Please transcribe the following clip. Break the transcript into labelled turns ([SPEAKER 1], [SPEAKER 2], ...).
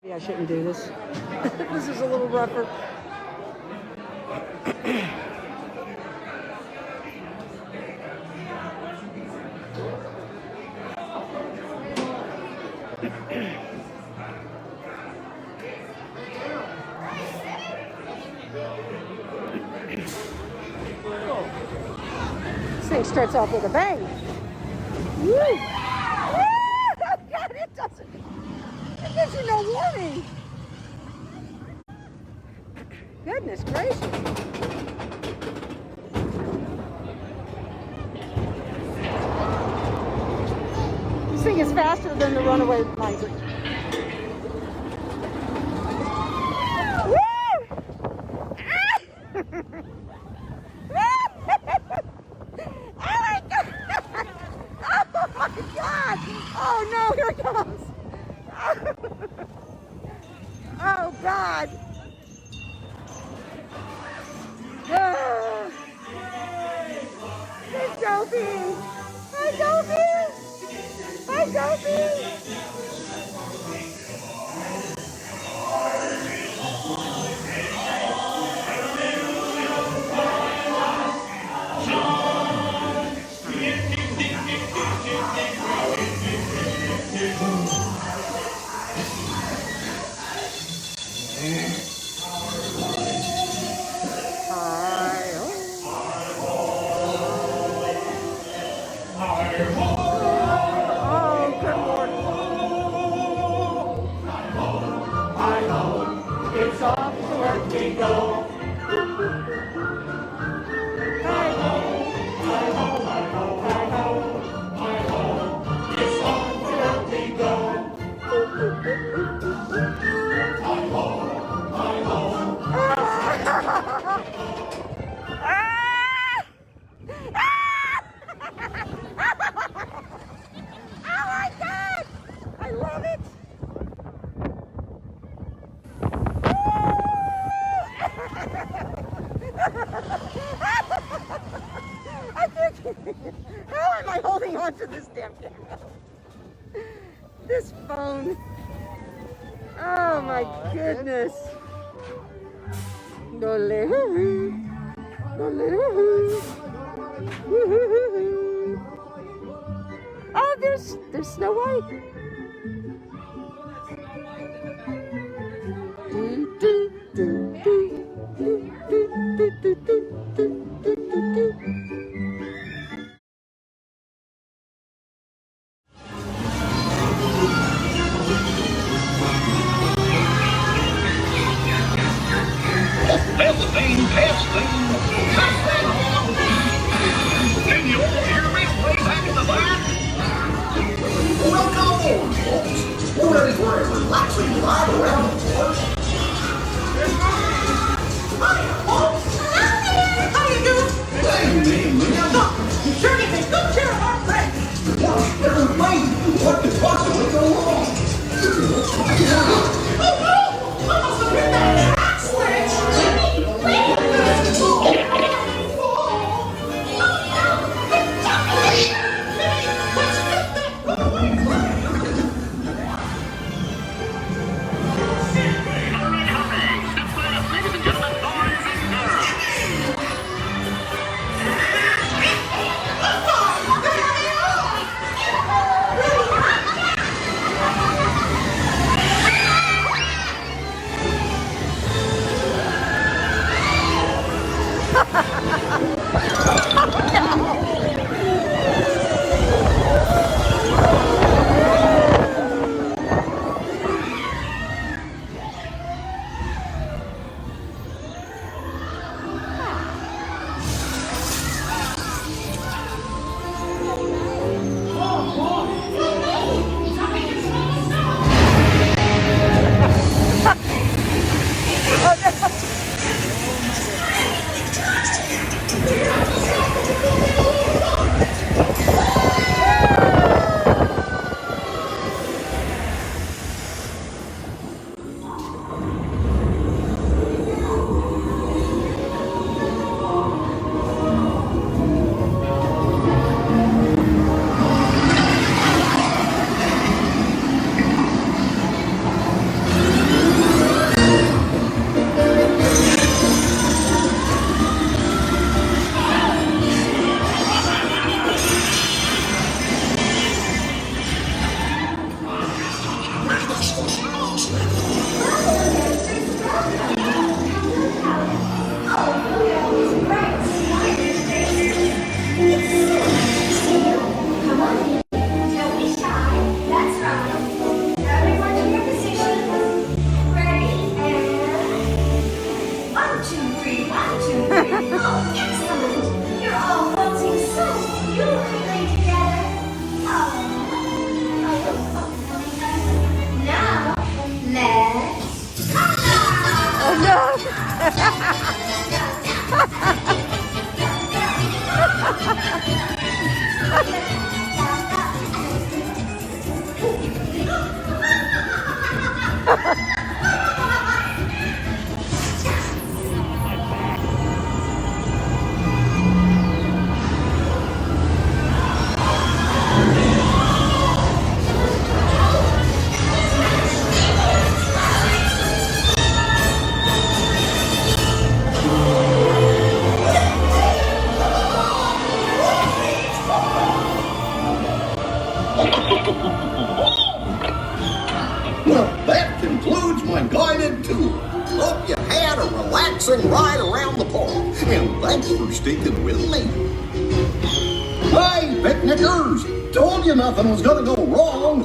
[SPEAKER 1] Maybe I shouldn't do this. This is a little rougher. This thing starts off with a bang. Woo! God, it doesn't. It gives you no warning. Goodness gracious. This thing is faster than the Runaway miser. Oh no, here it comes. Oh God. Hey, Dopey. Hi, Dopey. Hi, Dopey. It's off to work we go. Hi ho, hi ho, hi ho, hi ho, hi ho. It's off to work we go. Hi ho, hi ho. Oh my God! I love it. How am I holding on to this damn camera? This phone. Oh my goodness. Oh, there's Snow White.
[SPEAKER 2] Testing. Can you all hear me way back in the back? Welcome aboard, folks. We're ready for a relaxing ride around the forest. Hi, folks. How you doing? Hey, Minnie. You sure did take good care of our friends. Well, they're amazing. What could possibly go wrong? Oh, no! I must have hit that track switch. Well, that concludes my guided tour. Hope you had a relaxing ride around the park, and thanks for sticking with me. Hey, picnickers! Told you nothing was gonna go wrong.